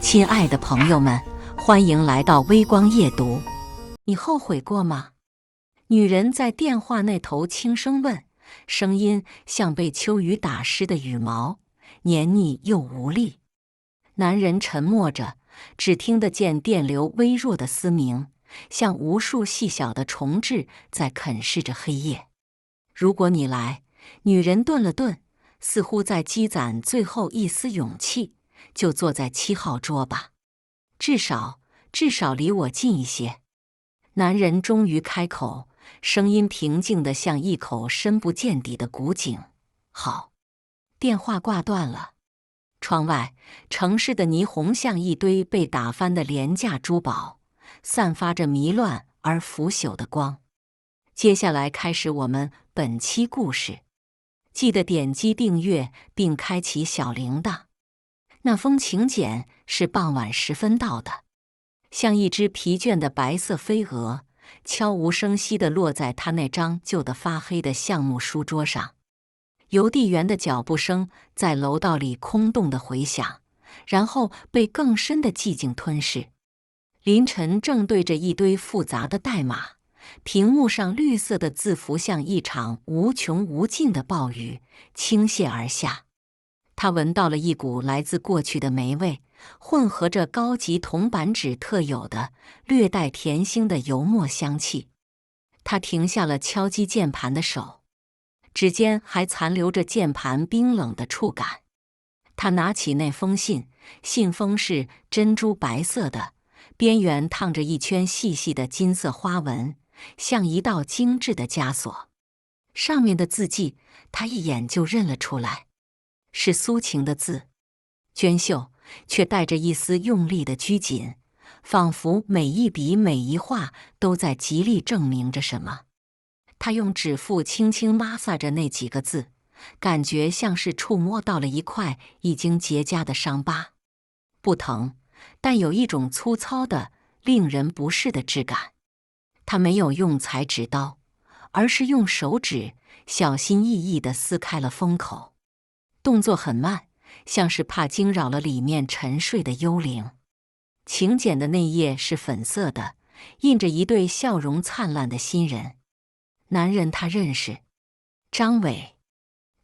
亲爱的朋友们，欢迎来到微光夜读。你后悔过吗？女人在电话那头轻声问，声音像被秋雨打湿的羽毛，黏腻又无力。男人沉默着，只听得见电流微弱的嘶鸣，像无数细小的虫豸在啃噬着黑夜。如果你来，女人顿了顿，似乎在积攒最后一丝勇气，就坐在7号桌吧，至少离我近一些。男人终于开口，声音平静得像一口深不见底的古井。好。电话挂断了。窗外，城市的霓虹像一堆被打翻的廉价珠宝，散发着迷乱而腐朽的光。接下来开始我们本期故事，记得点击订阅并开启小铃铛。那封请柬是傍晚时分到的，像一只疲倦的白色飞蛾，悄无声息地落在他那张旧得发黑的橡木书桌上。邮递员的脚步声在楼道里空洞地回响，然后被更深的寂静吞噬。林晨正对着一堆复杂的代码，屏幕上绿色的字符像一场无穷无尽的暴雨倾泻而下。他闻到了一股来自过去的霉味，混合着高级铜板纸特有的略带甜腥的油墨香气。他停下了敲击键盘的手，指尖还残留着键盘冰冷的触感。他拿起那封信，信封是珍珠白色的，边缘烫着一圈细细的金色花纹，像一道精致的枷锁。上面的字迹，他一眼就认了出来，是苏晴的字，娟秀，却带着一丝用力的拘谨，仿佛每一笔每一画都在极力证明着什么。他用指腹轻轻摩挲着那几个字，感觉像是触摸到了一块已经结痂的伤疤，不疼，但有一种粗糙的、令人不适的质感。他没有用裁纸刀，而是用手指小心翼翼地撕开了封口，动作很慢，像是怕惊扰了里面沉睡的幽灵。请柬的内页是粉色的，印着一对笑容灿烂的新人。男人他认识，张伟；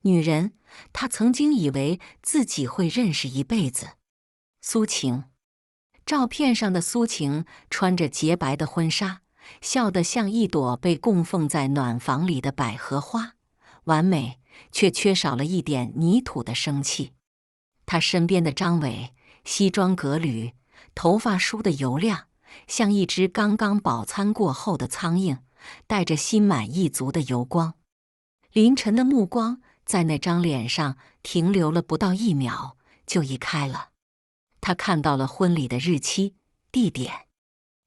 女人，他曾经以为自己会认识一辈子，苏晴。照片上的苏晴穿着洁白的婚纱，笑得像一朵被供奉在暖房里的百合花，完美，却缺少了一点泥土的生气。他身边的张伟，西装革履，头发梳得油亮，像一只刚刚饱餐过后的苍蝇，带着心满意足的油光。林晨的目光在那张脸上停留了不到1秒，就移开了。他看到了婚礼的日期、地点，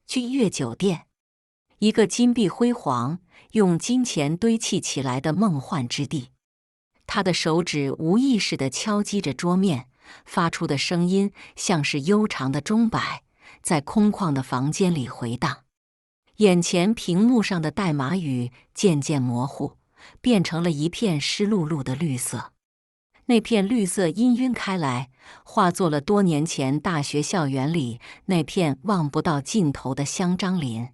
君悦酒店，一个金碧辉煌、用金钱堆砌起来的梦幻之地。他的手指无意识地敲击着桌面，发出的声音像是悠长的钟摆，在空旷的房间里回荡。眼前屏幕上的代码语渐渐模糊，变成了一片湿漉漉的绿色。那片绿色氤氲开来，化作了多年前大学校园里那片望不到尽头的香樟林。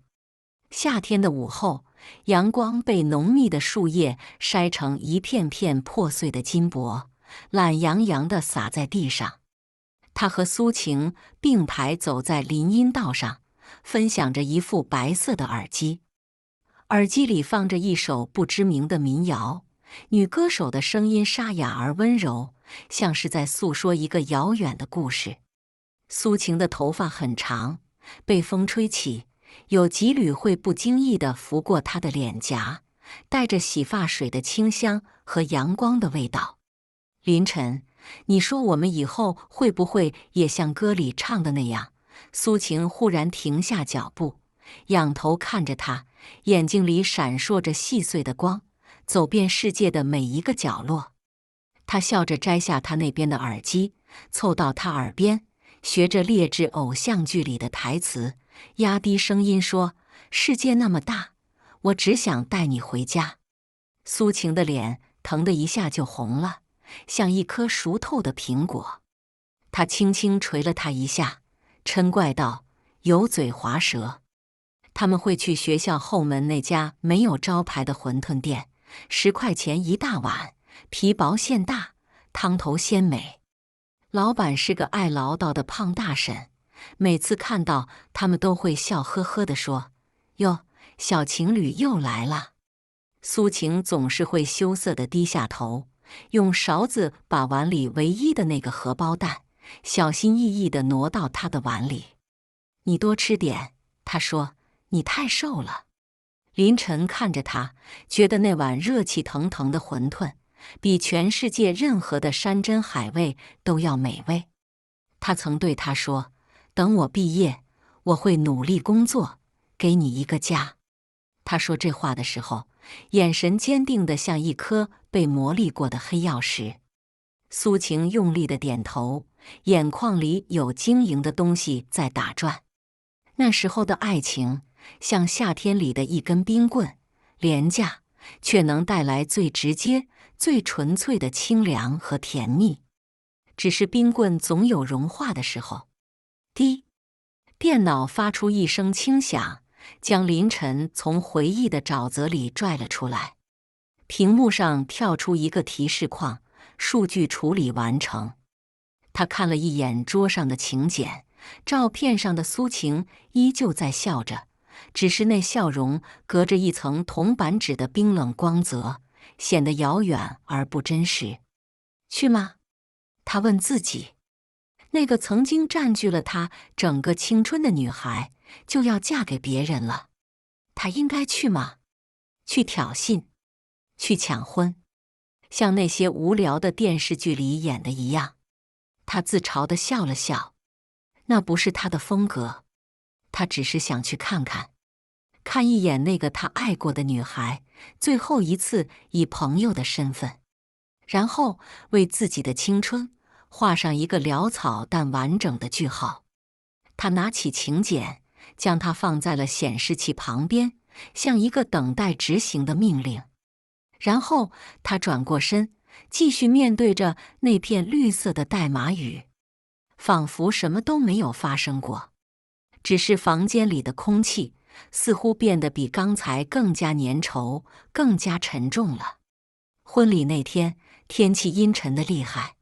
夏天的午后，阳光被浓密的树叶筛成一片片破碎的金箔，懒洋洋地洒在地上。他和苏晴并排走在林荫道上，分享着一副白色的耳机，耳机里放着一首不知名的民谣，女歌手的声音沙哑而温柔，像是在诉说一个遥远的故事。苏晴的头发很长，被风吹起，有几缕会不经意地拂过她的脸颊，带着洗发水的清香和阳光的味道。林晨，你说我们以后会不会也像歌里唱的那样？苏晴忽然停下脚步，仰头看着他，眼睛里闪烁着细碎的光，走遍世界的每一个角落。他笑着摘下他那边的耳机，凑到他耳边，学着劣质偶像剧里的台词，压低声音说：世界那么大，我只想带你回家。苏晴的脸疼得一下就红了，像一颗熟透的苹果。他轻轻捶了他一下，嗔怪道：“油嘴滑舌！”他们会去学校后门那家没有招牌的馄饨店，10块钱一大碗，皮薄馅大，汤头鲜美。老板是个爱唠叨的胖大婶，每次看到他们都会笑呵呵地说：“哟，小情侣又来了。”苏晴总是会羞涩地低下头，用勺子把碗里唯一的那个荷包蛋小心翼翼地挪到他的碗里。“你多吃点。”他说，“你太瘦了。”林晨看着他，觉得那碗热气腾腾的馄饨比全世界任何的山珍海味都要美味。他曾对他说：“等我毕业，我会努力工作，给你一个家。”他说这话的时候，眼神坚定得像一颗被磨砺过的黑曜石。苏晴用力地点头，眼眶里有晶莹的东西在打转。那时候的爱情像夏天里的一根冰棍，廉价，却能带来最直接、最纯粹的清凉和甜蜜。只是冰棍总有融化的时候。滴，电脑发出一声轻响，将林晨从回忆的沼泽里拽了出来。屏幕上跳出一个提示框：数据处理完成。他看了一眼桌上的请柬，照片上的苏晴依旧在笑着，只是那笑容隔着一层铜板纸的冰冷光泽，显得遥远而不真实。去吗？他问自己。那个曾经占据了他整个青春的女孩，就要嫁给别人了。他应该去吗？去挑衅？去抢婚？像那些无聊的电视剧里演的一样。他自嘲地笑了笑，那不是他的风格。他只是想去看看，看一眼那个他爱过的女孩，最后一次以朋友的身份，然后为自己的青春画上一个潦草但完整的句号。他拿起请柬，将它放在了显示器旁边，像一个等待执行的命令。然后他转过身，继续面对着那片绿色的代码语，仿佛什么都没有发生过。只是房间里的空气似乎变得比刚才更加粘稠，更加沉重了。婚礼那天，天气阴沉得厉害，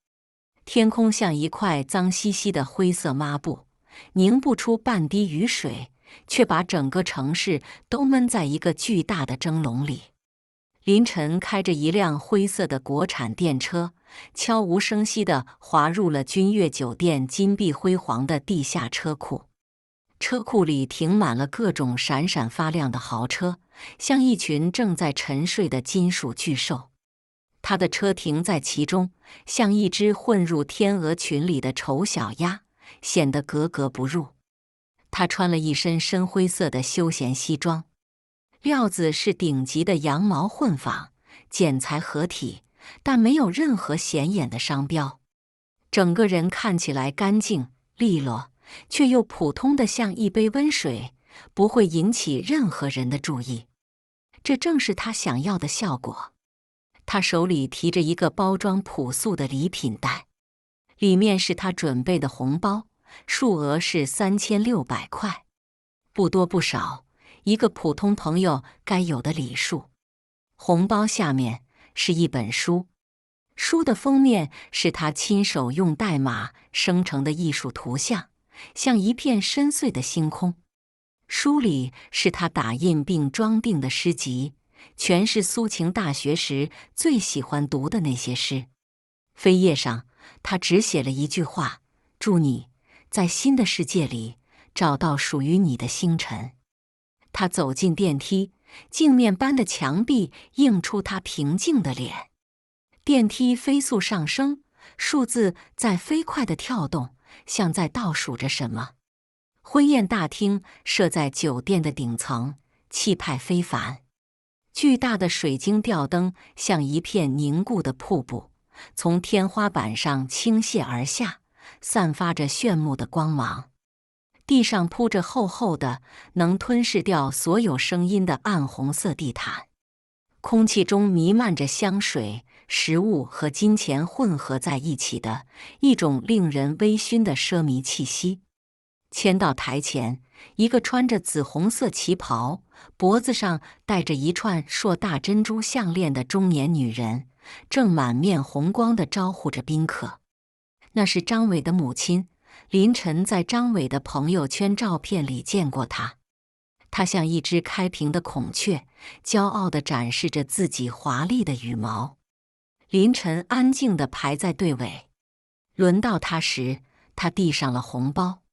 天空像一块脏兮兮的灰色抹布，凝不出半滴雨水，却把整个城市都闷在一个巨大的蒸笼里。林晨开着一辆灰色的国产电车，悄无声息地滑入了君悦酒店金碧辉煌的地下车库。车库里停满了各种闪闪发亮的豪车，像一群正在沉睡的金属巨兽。他的车停在其中，像一只混入天鹅群里的丑小鸭，显得格格不入。他穿了一身深灰色的休闲西装，料子是顶级的羊毛混纺，剪裁合体，但没有任何显眼的商标。整个人看起来干净利落，却又普通的像一杯温水，不会引起任何人的注意。这正是他想要的效果。他手里提着一个包装朴素的礼品袋，里面是他准备的红包，数额是3600块，不多不少，一个普通朋友该有的礼数。红包下面是一本书，书的封面是他亲手用代码生成的艺术图像，像一片深邃的星空。书里是他打印并装订的诗集，全是苏晴大学时最喜欢读的那些诗。扉页上，他只写了一句话：祝你在新的世界里找到属于你的星辰。他走进电梯，镜面般的墙壁映出他平静的脸。电梯飞速上升，数字在飞快地跳动，像在倒数着什么。婚宴大厅设在酒店的顶层，气派非凡。巨大的水晶吊灯像一片凝固的瀑布，从天花板上倾泻而下，散发着炫目的光芒。地上铺着厚厚的、能吞噬掉所有声音的暗红色地毯，空气中弥漫着香水、食物和金钱混合在一起的一种令人微醺的奢靡气息。牵到台前，一个穿着紫红色旗袍，脖子上戴着一串硕大珍珠项链的中年女人，正满面红光地招呼着宾客。那是张伟的母亲。林晨在张伟的朋友圈照片里见过她，她像一只开屏的孔雀，骄傲地展示着自己华丽的羽毛。林晨安静地排在队尾，轮到他时，他递上了红包。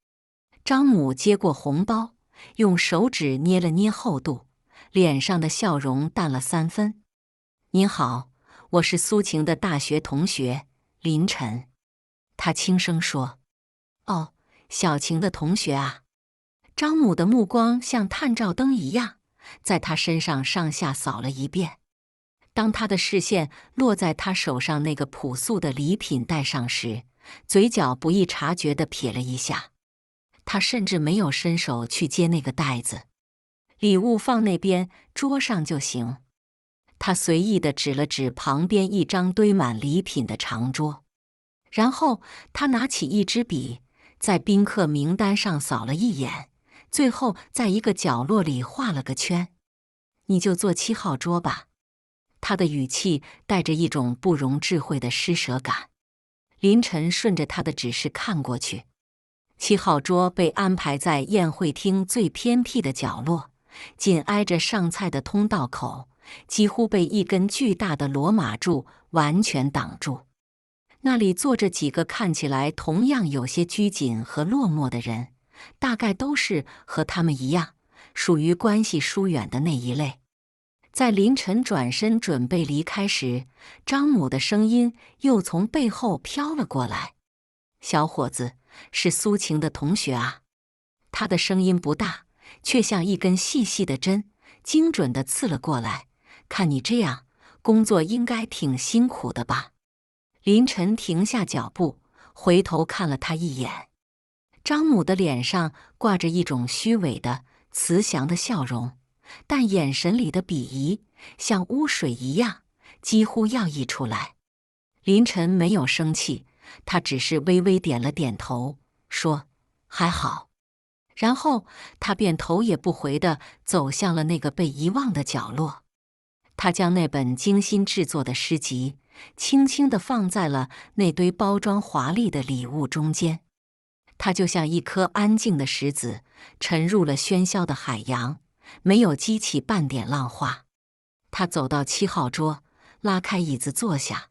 张母接过红包，用手指捏了捏厚度，脸上的笑容淡了3分。您好，我是苏晴的大学同学林晨。他轻声说。哦，小晴的同学啊。张母的目光像探照灯一样，在他身上上下扫了一遍。当他的视线落在他手上那个朴素的礼品袋上时，嘴角不易察觉地撇了一下。他甚至没有伸手去接那个袋子，礼物放那边桌上就行。他随意地指了指旁边一张堆满礼品的长桌，然后他拿起一支笔，在宾客名单上扫了一眼，最后在一个角落里画了个圈。你就坐7号桌吧。他的语气带着一种不容置喙的施舍感。林晨顺着他的指示看过去，7号桌被安排在宴会厅最偏僻的角落，紧挨着上菜的通道口，几乎被一根巨大的罗马柱完全挡住。那里坐着几个看起来同样有些拘谨和落寞的人，大概都是和他们一样，属于关系疏远的那一类。在林晨转身准备离开时，张母的声音又从背后飘了过来：“小伙子，是苏晴的同学啊。”他的声音不大，却像一根细细的针，精准地刺了过来。看你这样，工作应该挺辛苦的吧？林晨停下脚步，回头看了他一眼。张母的脸上挂着一种虚伪的、慈祥的笑容，但眼神里的鄙夷像污水一样，几乎要溢出来。林晨没有生气，他只是微微点了点头，说：“还好。”然后他便头也不回地走向了那个被遗忘的角落。他将那本精心制作的诗集轻轻地放在了那堆包装华丽的礼物中间。它就像一颗安静的石子，沉入了喧嚣的海洋，没有激起半点浪花。他走到7号桌，拉开椅子坐下。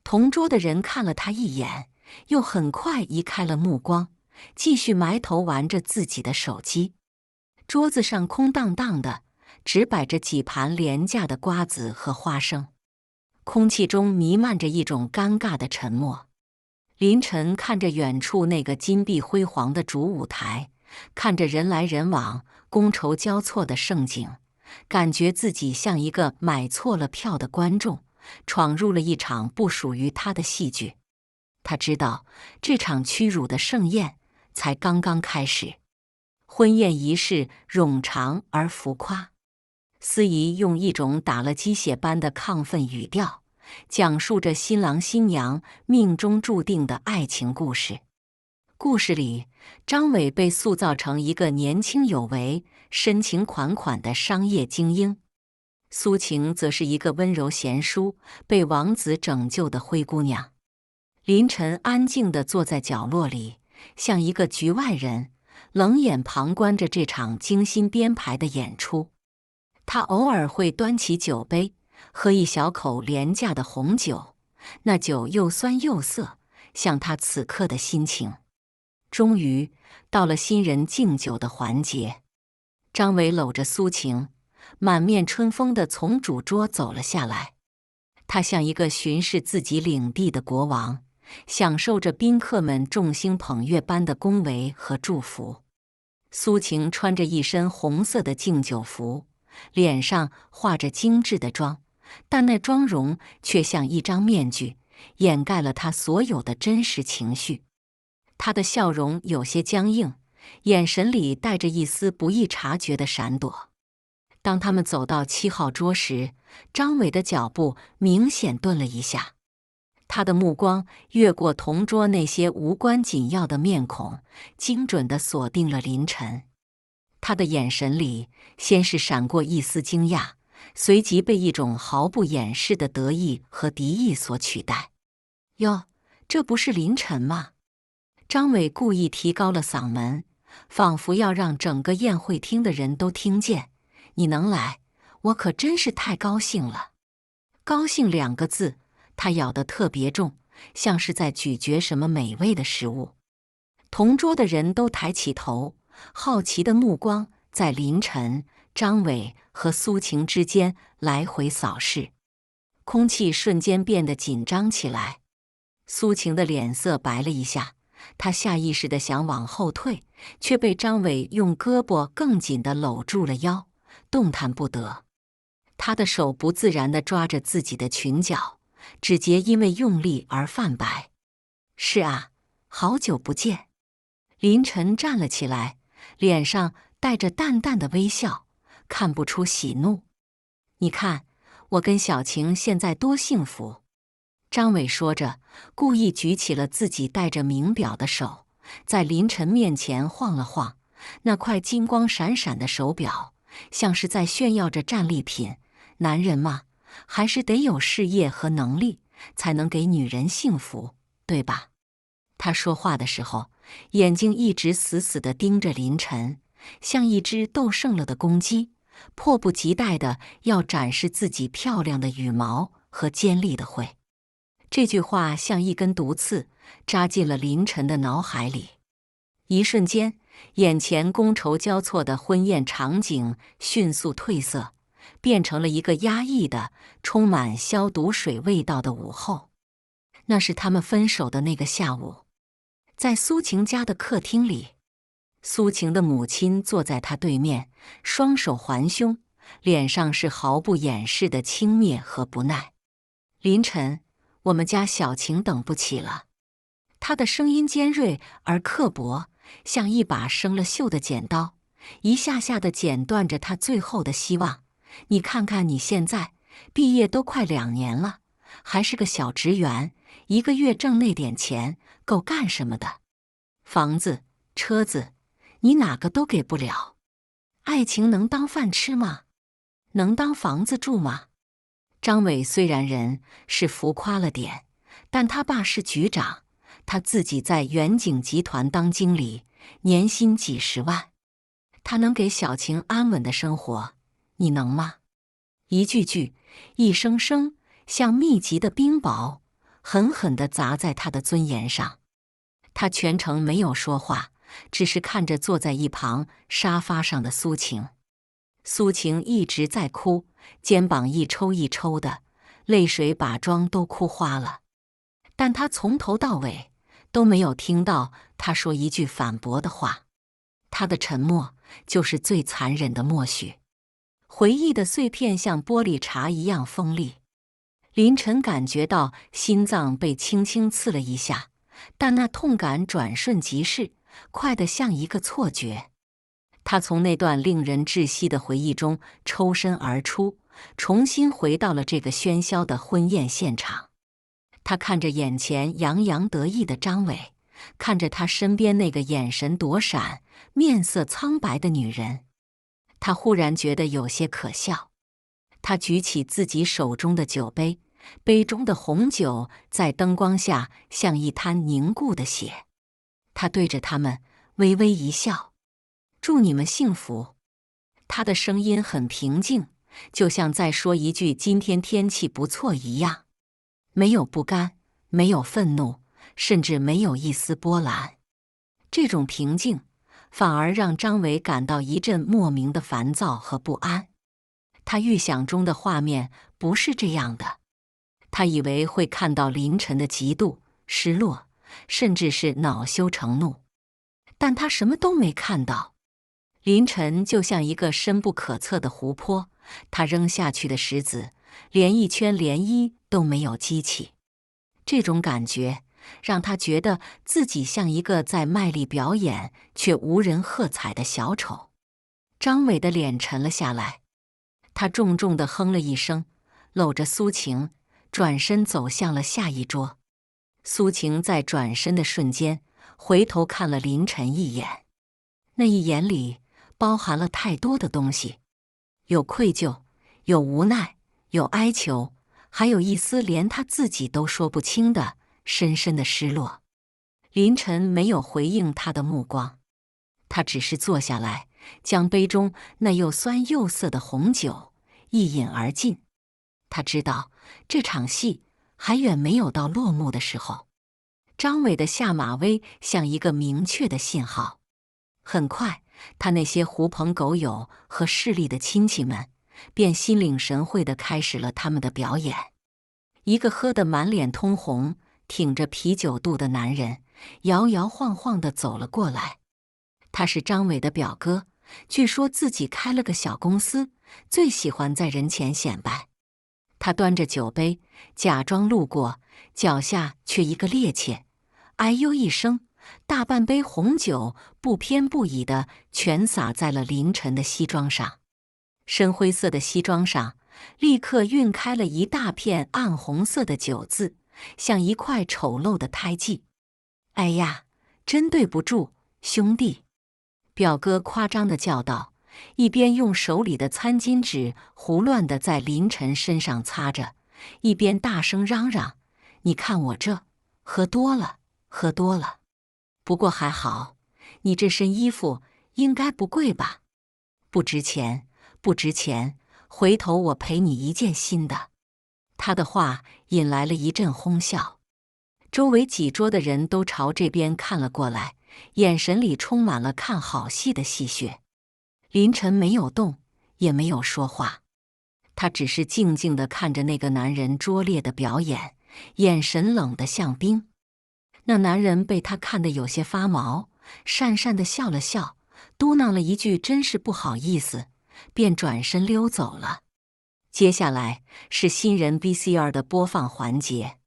同桌的人看了他一眼，又很快移开了目光，继续埋头玩着自己的手机。桌子上空荡荡的，只摆着几盘廉价的瓜子和花生。空气中弥漫着一种尴尬的沉默。林晨看着远处那个金碧辉煌的主舞台，看着人来人往、觥筹交错的盛景，感觉自己像一个买错了票的观众，闯入了一场不属于他的戏剧。他知道这场屈辱的盛宴才刚刚开始。婚宴仪式冗长而浮夸，司仪用一种打了鸡血般的亢奋语调，讲述着新郎新娘命中注定的爱情故事。故事里，张伟被塑造成一个年轻有为、深情款款的商业精英，苏晴则是一个温柔贤淑、被王子拯救的灰姑娘。林晨安静地坐在角落里，像一个局外人，冷眼旁观着这场精心编排的演出。他偶尔会端起酒杯，喝一小口廉价的红酒，那酒又酸又涩，像他此刻的心情。终于到了新人敬酒的环节，张伟搂着苏晴，满面春风地从主桌走了下来。他像一个巡视自己领地的国王，享受着宾客们众星捧月般的恭维和祝福。苏晴穿着一身红色的敬酒服，脸上画着精致的妆，但那妆容却像一张面具，掩盖了她所有的真实情绪。她的笑容有些僵硬，眼神里带着一丝不易察觉的闪躲。当他们走到7号桌时，张伟的脚步明显顿了一下。他的目光越过同桌那些无关紧要的面孔，精准地锁定了林晨。他的眼神里先是闪过一丝惊讶，随即被一种毫不掩饰的得意和敌意所取代。哟，这不是林晨吗？张伟故意提高了嗓门，仿佛要让整个宴会厅的人都听见。你能来，我可真是太高兴了。高兴2个字，他咬得特别重，像是在咀嚼什么美味的食物。同桌的人都抬起头，好奇的目光在林晨、张伟和苏晴之间来回扫视，空气瞬间变得紧张起来。苏晴的脸色白了一下，她下意识地想往后退，却被张伟用胳膊更紧地搂住了腰，动弹不得。他的手不自然地抓着自己的裙角，指节因为用力而泛白。是啊，好久不见。林晨站了起来，脸上带着淡淡的微笑，看不出喜怒。你看，我跟小晴现在多幸福。张伟说着，故意举起了自己戴着名表的手，在林晨面前晃了晃。那块金光闪闪的手表，像是在炫耀着战利品。男人嘛，还是得有事业和能力，才能给女人幸福，对吧？他说话的时候，眼睛一直死死地盯着林晨，像一只斗胜了的公鸡，迫不及待地要展示自己漂亮的羽毛和尖利的喙。这句话像一根毒刺，扎进了林晨的脑海里。一瞬间，眼前觥筹交错的婚宴场景迅速褪色，变成了一个压抑的、充满消毒水味道的午后。那是他们分手的那个下午，在苏晴家的客厅里，苏晴的母亲坐在她对面，双手环胸，脸上是毫不掩饰的轻蔑和不耐。林晨，我们家小晴等不起了。她的声音尖锐而刻薄，像一把生了锈的剪刀，一下下地剪断着她最后的希望。你看看你现在，毕业都快2年了，还是个小职员，1个月挣那点钱够干什么的？房子、车子，你哪个都给不了。爱情能当饭吃吗？能当房子住吗？张伟虽然人是浮夸了点，但他爸是局长，他自己在远景集团当经理，年薪几10万。他能给小晴安稳的生活，你能吗？一句句，一声声，像密集的冰雹，狠狠地砸在他的尊严上。他全程没有说话，只是看着坐在一旁沙发上的苏晴。苏晴一直在哭，肩膀一抽一抽的，泪水把妆都哭花了。但他从头到尾都没有听到他说一句反驳的话。他的沉默就是最残忍的默许。回忆的碎片像玻璃碴一样锋利。林晨感觉到心脏被轻轻刺了一下，但那痛感转瞬即逝，快得像一个错觉。他从那段令人窒息的回忆中抽身而出，重新回到了这个喧嚣的婚宴现场。他看着眼前洋洋得意的张伟，看着他身边那个眼神躲闪、面色苍白的女人，他忽然觉得有些可笑。他举起自己手中的酒杯，杯中的红酒在灯光下像一滩凝固的血。他对着他们微微一笑：“祝你们幸福。”他的声音很平静，就像在说一句今天天气不错一样，没有不甘，没有愤怒，甚至没有一丝波澜。这种平静反而让张伟感到一阵莫名的烦躁和不安。他预想中的画面不是这样的，他以为会看到林晨的嫉妒、失落，甚至是恼羞成怒，但他什么都没看到。林晨就像一个深不可测的湖泊，他扔下去的石子连一圈涟漪都没有激起。这种感觉让他觉得自己像一个在卖力表演却无人喝彩的小丑。张伟的脸沉了下来，他重重地哼了一声，搂着苏晴，转身走向了下一桌。苏晴在转身的瞬间，回头看了林晨一眼，那一眼里包含了太多的东西，有愧疚，有无奈，有哀求，还有一丝连他自己都说不清的深深的失落。林晨没有回应他的目光，他只是坐下来，将杯中那又酸又涩的红酒一饮而尽。他知道这场戏还远没有到落幕的时候。张伟的下马威像一个明确的信号。很快，他那些狐朋狗友和势力的亲戚们便心领神会地开始了他们的表演。一个喝得满脸通红、挺着啤酒肚的男人摇摇晃晃地走了过来。他是张伟的表哥，据说自己开了个小公司，最喜欢在人前显摆。他端着酒杯，假装路过，脚下却一个趔趄，哎呦一声，大半杯红酒不偏不倚地全洒在了凌晨的西装上。深灰色的西装上立刻晕开了一大片暗红色的酒渍，像一块丑陋的胎记。哎呀，真对不住，兄弟！表哥夸张地叫道，一边用手里的餐巾纸胡乱地在林晨身上擦着，一边大声嚷嚷：“你看我这，喝多了，喝多了。不过还好，你这身衣服应该不贵吧？不值钱，不值钱。回头我赔你一件新的。”他的话引来了一阵哄笑，周围几桌的人都朝这边看了过来，眼神里充满了看好戏的戏谑。林晨没有动，也没有说话，他只是静静地看着那个男人拙劣的表演，眼神冷得像冰。那男人被他看得有些发毛，讪讪地笑了笑，嘟囔了一句真是不好意思，便转身溜走了。接下来是新人 VCR 的播放环节，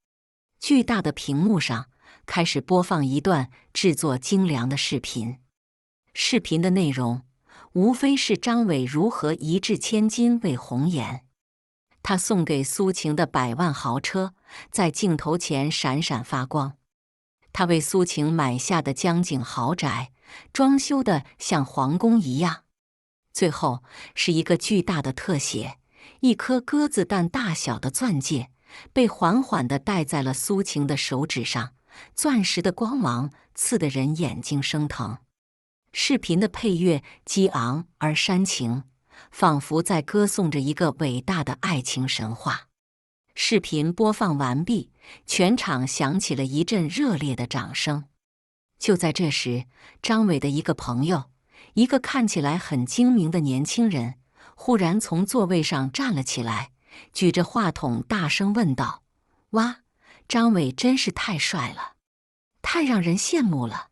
巨大的屏幕上开始播放一段制作精良的视频。视频的内容无非是张伟如何一掷千金为红颜。他送给苏晴的100万豪车在镜头前闪闪发光，他为苏晴买下的江景豪宅装修得像皇宫一样。最后是一个巨大的特写，一颗鸽子蛋大小的钻戒被缓缓地戴在了苏晴的手指上，钻石的光芒刺得人眼睛生疼。视频的配乐激昂而煽情，仿佛在歌颂着一个伟大的爱情神话。视频播放完毕，全场响起了一阵热烈的掌声。就在这时，张伟的一个朋友，一个看起来很精明的年轻人，忽然从座位上站了起来，举着话筒大声问道：“哇，张伟真是太帅了，太让人羡慕了。”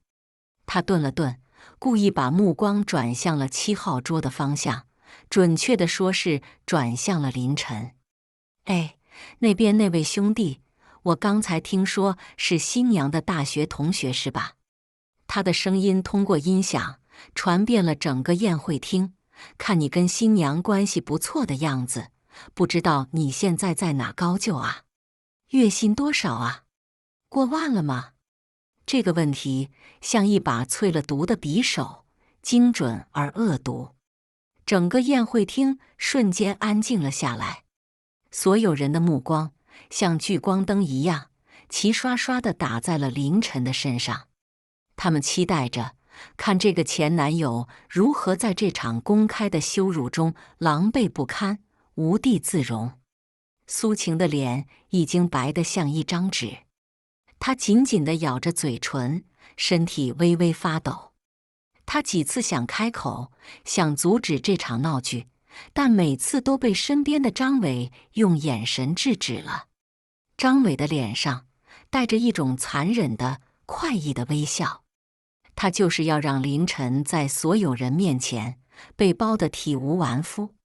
他顿了顿，故意把目光转向了7号桌的方向，准确地说是转向了林晨。“哎，那边那位兄弟，我刚才听说是新娘的大学同学是吧？”他的声音通过音响传遍了整个宴会厅。“看你跟新娘关系不错的样子，不知道你现在在哪高就啊？月薪多少啊？过万了吗？”这个问题像一把淬了毒的匕首，精准而恶毒。整个宴会厅瞬间安静了下来，所有人的目光像聚光灯一样齐刷刷地打在了林晨的身上。他们期待着看这个前男友如何在这场公开的羞辱中狼狈不堪、无地自容。苏晴的脸已经白得像一张纸，她紧紧地咬着嘴唇，身体微微发抖。她几次想开口，想阻止这场闹剧，但每次都被身边的张伟用眼神制止了。张伟的脸上带着一种残忍的、快意的微笑，他就是要让林晨在所有人面前被包得体无完肤。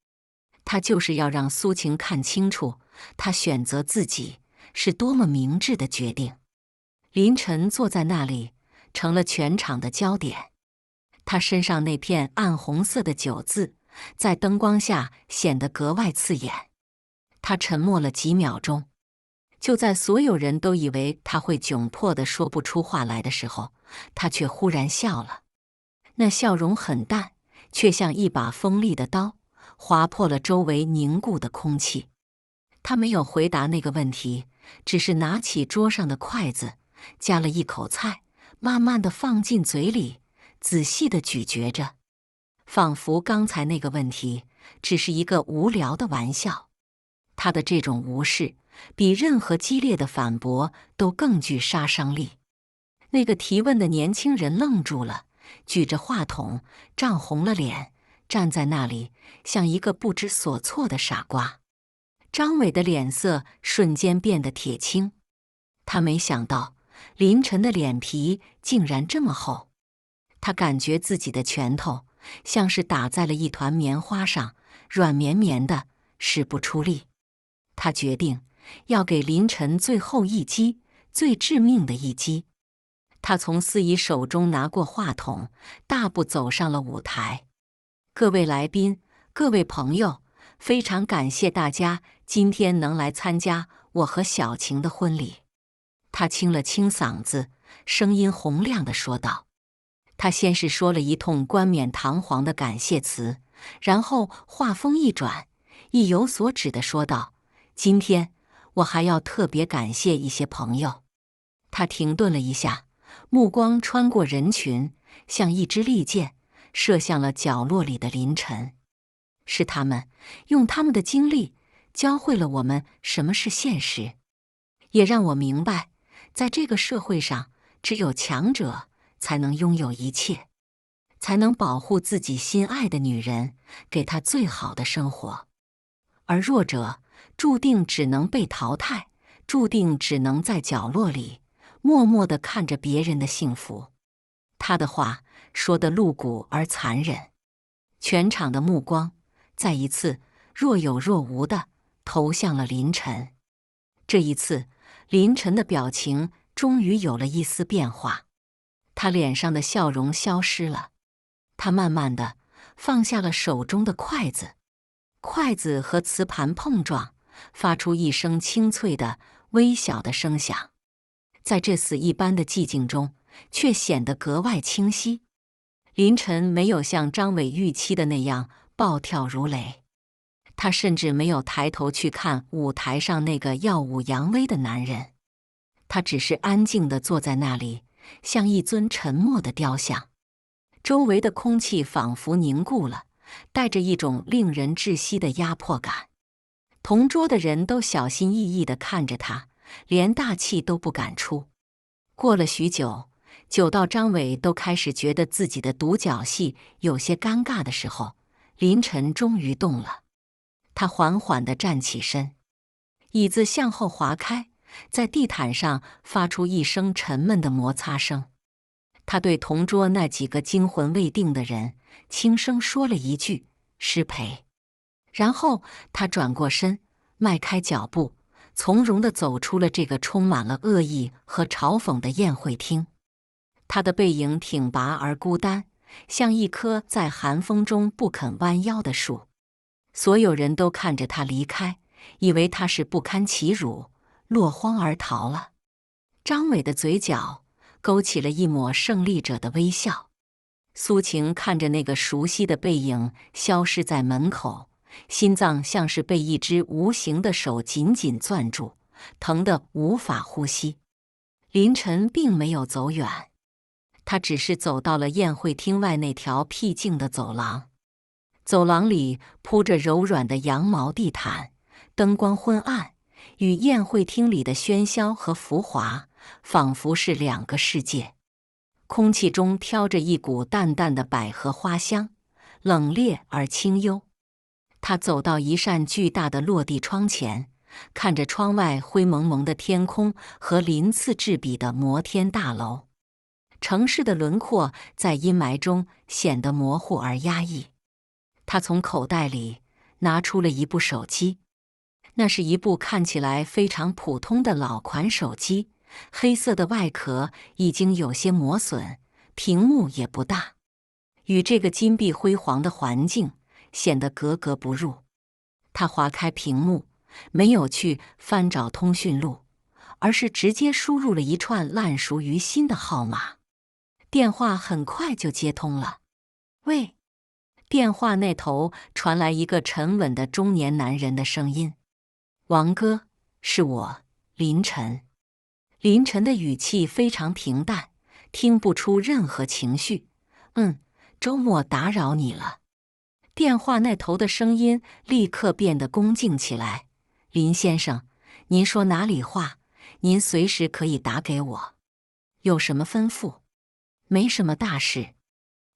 他就是要让苏晴看清楚，他选择自己是多么明智的决定。林晨坐在那里，成了全场的焦点。他身上那片暗红色的酒渍在灯光下显得格外刺眼。他沉默了几秒钟，就在所有人都以为他会窘迫地说不出话来的时候，他却忽然笑了。那笑容很淡，却像一把锋利的刀，划破了周围凝固的空气。他没有回答那个问题，只是拿起桌上的筷子，夹了一口菜，慢慢地放进嘴里，仔细地咀嚼着，仿佛刚才那个问题只是一个无聊的玩笑。他的这种无视，比任何激烈的反驳都更具杀伤力。那个提问的年轻人愣住了，举着话筒，涨红了脸，站在那里，像一个不知所措的傻瓜。张伟的脸色瞬间变得铁青，他没想到林晨的脸皮竟然这么厚。他感觉自己的拳头像是打在了一团棉花上，软绵绵的，使不出力。他决定要给林晨最后一击，最致命的一击。他从司仪手中拿过话筒，大步走上了舞台。各位来宾，各位朋友，非常感谢大家今天能来参加我和小晴的婚礼。他清了清嗓子，声音洪亮地说道。他先是说了一通冠冕堂皇的感谢词，然后话锋一转，意有所指地说道：今天我还要特别感谢一些朋友。他停顿了一下，目光穿过人群，像一支利箭，射向了角落里的林晨。是他们用他们的经历教会了我们什么是现实，也让我明白，在这个社会上，只有强者才能拥有一切，才能保护自己心爱的女人，给她最好的生活。而弱者注定只能被淘汰，注定只能在角落里默默地看着别人的幸福。他的话说得露骨而残忍，全场的目光再一次若有若无地投向了林晨。这一次，林晨的表情终于有了一丝变化，他脸上的笑容消失了。他慢慢地放下了手中的筷子，筷子和瓷盘碰撞，发出一声清脆的、微小的声响，在这死一般的寂静中，却显得格外清晰。林晨没有像张伟预期的那样暴跳如雷，他甚至没有抬头去看舞台上那个耀武扬威的男人，他只是安静地坐在那里，像一尊沉默的雕像。周围的空气仿佛凝固了，带着一种令人窒息的压迫感。同桌的人都小心翼翼地看着他，连大气都不敢出。过了许久，久到张伟都开始觉得自己的独角戏有些尴尬的时候，林晨终于动了。他缓缓地站起身，椅子向后滑开，在地毯上发出一声沉闷的摩擦声。他对同桌那几个惊魂未定的人轻声说了一句：失陪。然后他转过身，迈开脚步，从容地走出了这个充满了恶意和嘲讽的宴会厅。他的背影挺拔而孤单，像一棵在寒风中不肯弯腰的树。所有人都看着他离开，以为他是不堪其辱，落荒而逃了。张伟的嘴角勾起了一抹胜利者的微笑。苏晴看着那个熟悉的背影消失在门口，心脏像是被一只无形的手紧紧攥住，疼得无法呼吸。林晨并没有走远，他只是走到了宴会厅外那条僻静的走廊。走廊里铺着柔软的羊毛地毯，灯光昏暗，与宴会厅里的喧嚣和浮华仿佛是两个世界。空气中飘着一股淡淡的百合花香，冷冽而清幽。他走到一扇巨大的落地窗前，看着窗外灰蒙蒙的天空和鳞次栉比的摩天大楼。城市的轮廓在阴霾中显得模糊而压抑。他从口袋里拿出了一部手机，那是一部看起来非常普通的老款手机，黑色的外壳已经有些磨损，屏幕也不大，与这个金碧辉煌的环境显得格格不入。他划开屏幕，没有去翻找通讯录，而是直接输入了一串烂熟于心的号码。电话很快就接通了。喂，电话那头传来一个沉稳的中年男人的声音：“王哥，是我，林晨。”林晨的语气非常平淡，听不出任何情绪。周末打扰你了。电话那头的声音立刻变得恭敬起来：“林先生，您说哪里话？您随时可以打给我。有什么吩咐？”“没什么大事。”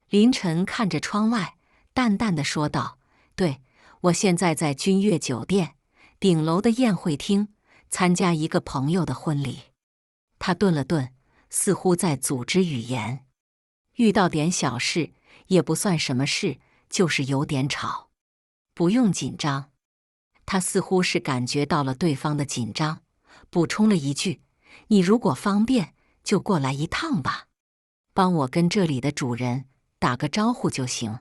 林晨看着窗外，淡淡的说道：“对，我现在在君悦酒店顶楼的宴会厅参加一个朋友的婚礼。”他顿了顿，似乎在组织语言。遇到点小事，也不算什么事，就是有点吵。不用紧张。他似乎是感觉到了对方的紧张，补充了一句：“你如果方便，就过来一趟吧，帮我跟这里的主人打个招呼就行。”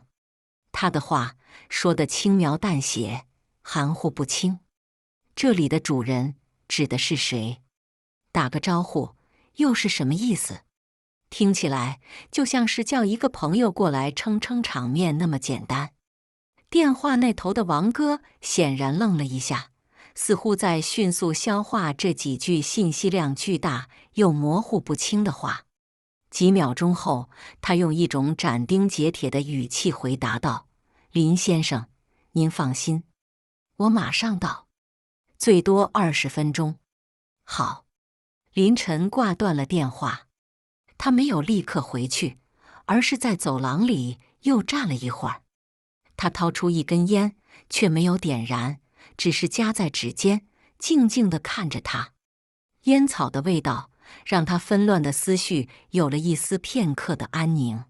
他的话说得轻描淡写，含糊不清。这里的主人指的是谁？打个招呼又是什么意思？听起来就像是叫一个朋友过来撑撑场面那么简单。电话那头的王哥显然愣了一下，似乎在迅速消化这几句信息量巨大又模糊不清的话。几秒钟后，他用一种斩钉截铁的语气回答道：“林先生，您放心，我马上到，最多20分钟。”“好。”林晨挂断了电话。他没有立刻回去，而是在走廊里又站了一会儿。他掏出一根烟，却没有点燃，只是夹在指尖，静静地看着他。烟草的味道让他纷乱的思绪有了一丝片刻的安宁。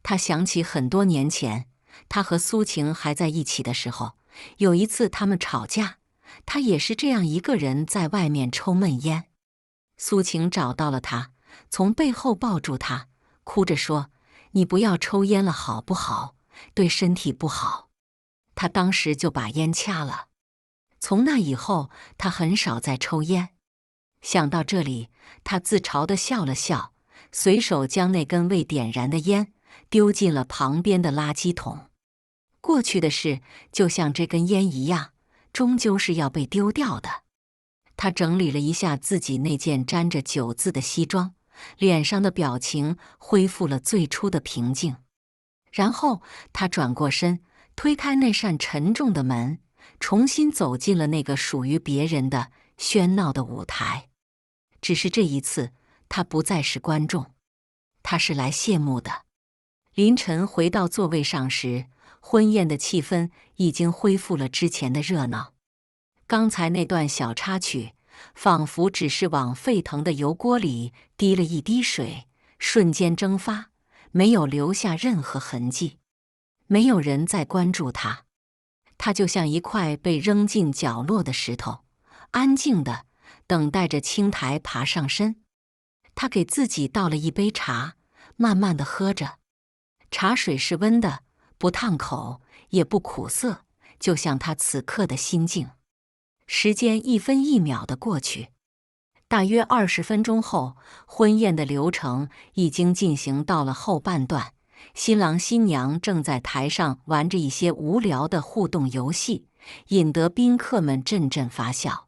他想起很多年前，他和苏晴还在一起的时候，有一次他们吵架，他也是这样一个人在外面抽闷烟。苏晴找到了他，从背后抱住他，哭着说：“你不要抽烟了好不好？对身体不好。”他当时就把烟掐了。从那以后，他很少再抽烟。想到这里，他自嘲地笑了笑，随手将那根未点燃的烟丢进了旁边的垃圾桶。过去的事就像这根烟一样，终究是要被丢掉的。他整理了一下自己那件沾着酒渍的西装，脸上的表情恢复了最初的平静。然后他转过身，推开那扇沉重的门，重新走进了那个属于别人的喧闹的舞台。只是这一次，他不再是观众，他是来谢幕的。林晨回到座位上时，婚宴的气氛已经恢复了之前的热闹。刚才那段小插曲，仿佛只是往沸腾的油锅里滴了一滴水，瞬间蒸发，没有留下任何痕迹。没有人在关注他，他就像一块被扔进角落的石头，安静地等待着青苔爬上身。他给自己倒了一杯茶，慢慢地喝着。茶水是温的，不烫口，也不苦涩，就像他此刻的心境。时间一分一秒地过去，大约20分钟后，婚宴的流程已经进行到了后半段。新郎新娘正在台上玩着一些无聊的互动游戏，引得宾客们阵阵发笑。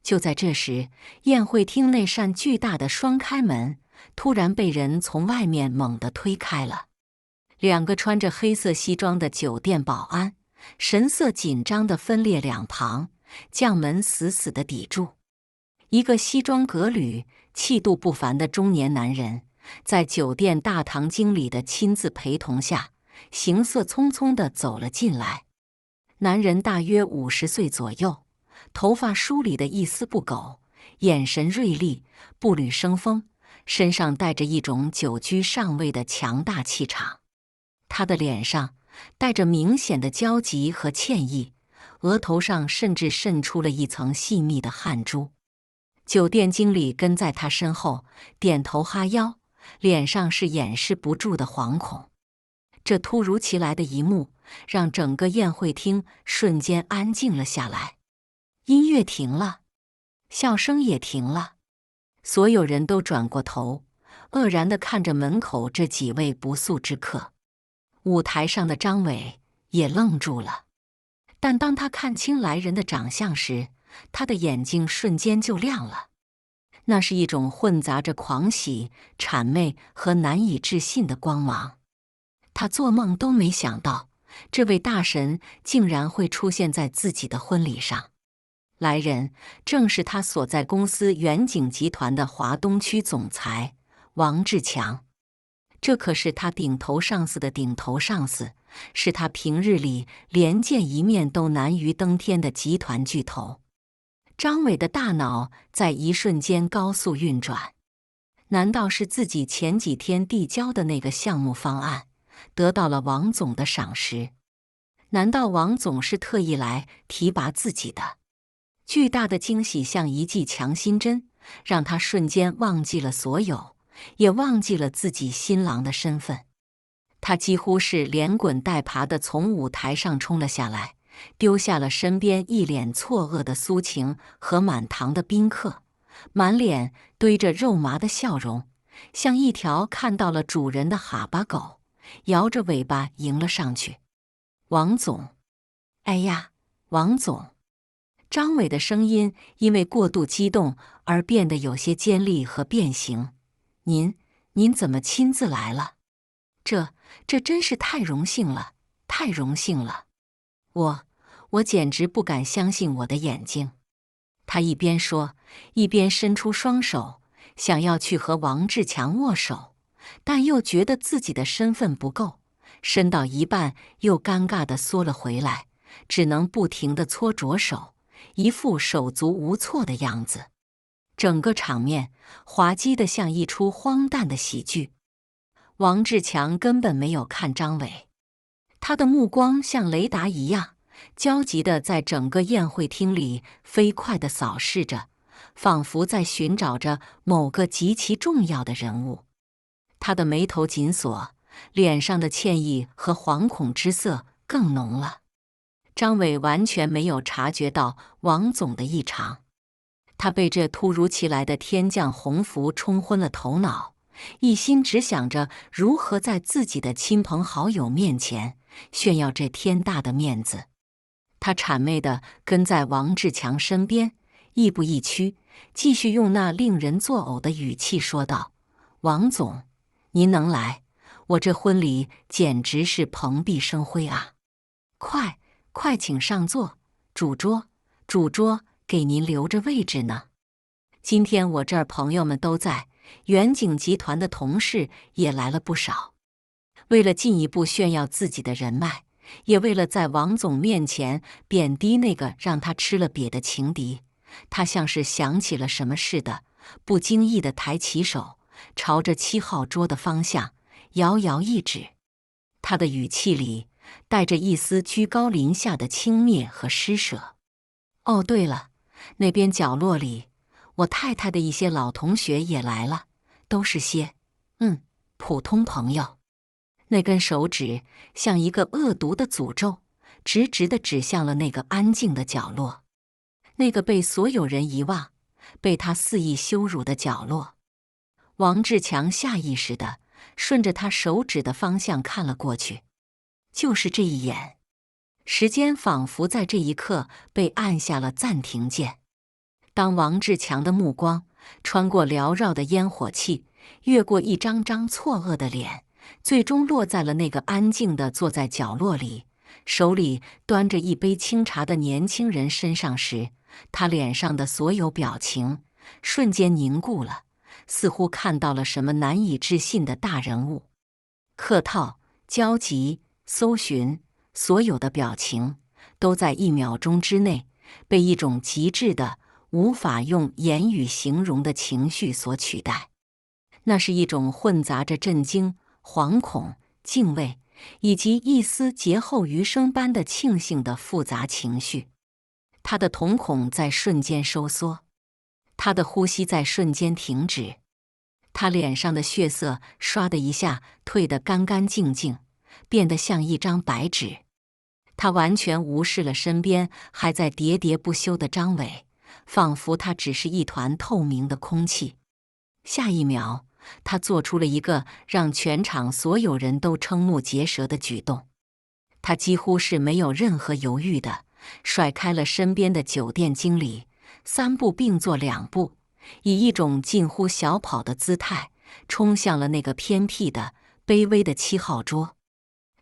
就在这时，宴会厅那扇巨大的双开门突然被人从外面猛地推开了。2个穿着黑色西装的酒店保安神色紧张地分列两旁，将门死死地抵住。一个西装革履、气度不凡的中年男人，在酒店大堂经理的亲自陪同下，行色匆匆地走了进来。男人大约50岁左右，头发梳理得一丝不苟，眼神锐利，步履生风，身上带着一种久居上位的强大气场。他的脸上带着明显的焦急和歉意，额头上甚至渗出了一层细密的汗珠。酒店经理跟在他身后，点头哈腰，脸上是掩饰不住的惶恐。这突如其来的一幕，让整个宴会厅瞬间安静了下来。音乐停了，笑声也停了。所有人都转过头，愕然地看着门口这几位不速之客。舞台上的张伟也愣住了，但当他看清来人的长相时，他的眼睛瞬间就亮了。那是一种混杂着狂喜、谄媚和难以置信的光芒。他做梦都没想到，这位大神竟然会出现在自己的婚礼上。来人正是他所在公司远景集团的华东区总裁王志强。这可是他顶头上司的顶头上司，是他平日里连见一面都难于登天的集团巨头。张伟的大脑在一瞬间高速运转，难道是自己前几天递交的那个项目方案得到了王总的赏识？难道王总是特意来提拔自己的？巨大的惊喜像一剂强心针，让他瞬间忘记了所有，也忘记了自己新郎的身份。他几乎是连滚带爬地从舞台上冲了下来，丢下了身边一脸错愕的苏晴和满堂的宾客，满脸堆着肉麻的笑容，像一条看到了主人的哈巴狗，摇着尾巴迎了上去。王总，哎呀，王总！张伟的声音因为过度激动而变得有些尖利和变形。您怎么亲自来了？这真是太荣幸了，太荣幸了！我简直不敢相信我的眼睛。他一边说，一边伸出双手，想要去和王志强握手，但又觉得自己的身份不够，伸到一半又尴尬地缩了回来，只能不停地搓着手，一副手足无措的样子。整个场面滑稽得像一出荒诞的喜剧。王志强根本没有看张伟，他的目光像雷达一样焦急地在整个宴会厅里飞快地扫视着，仿佛在寻找着某个极其重要的人物。他的眉头紧锁，脸上的歉意和惶恐之色更浓了。张伟完全没有察觉到王总的异常，他被这突如其来的天降鸿福冲昏了头脑，一心只想着如何在自己的亲朋好友面前炫耀这天大的面子。他谄媚地跟在王志强身边，亦步亦趋，继续用那令人作呕的语气说道：“王总，您能来，我这婚礼简直是蓬荜生辉啊！快请上座，主桌给您留着位置呢。今天我这儿朋友们都在，远景集团的同事也来了不少。为了进一步炫耀自己的人脉，也为了在王总面前贬低那个让他吃了瘪的情敌，他像是想起了什么似的，不经意地抬起手，朝着7号桌的方向遥遥一指。他的语气里带着一丝居高临下的轻蔑和施舍。哦，对了，那边角落里，我太太的一些老同学也来了，都是些普通朋友。那根手指像一个恶毒的诅咒，直直地指向了那个安静的角落，那个被所有人遗忘、被他肆意羞辱的角落。王志强下意识地顺着他手指的方向看了过去，就是这一眼，时间仿佛在这一刻被按下了暂停键。当王志强的目光穿过缭绕的烟火气，越过一张张错愕的脸，最终落在了那个安静地坐在角落里，手里端着一杯清茶的年轻人身上时，他脸上的所有表情瞬间凝固了，似乎看到了什么难以置信的大人物。客套、焦急、搜寻，所有的表情都在1秒钟之内被一种极致的、无法用言语形容的情绪所取代。那是一种混杂着震惊、惶恐、敬畏，以及一丝劫后余生般的庆幸的复杂情绪。他的瞳孔在瞬间收缩，他的呼吸在瞬间停止，他脸上的血色唰的一下退得干干净净，变得像一张白纸。他完全无视了身边还在喋喋不休的张伟，仿佛他只是一团透明的空气。下一秒，他做出了一个让全场所有人都瞠目结舌的举动。他几乎是没有任何犹豫的甩开了身边的酒店经理，3步并作2步，以一种近乎小跑的姿态冲向了那个偏僻的、卑微的7号桌。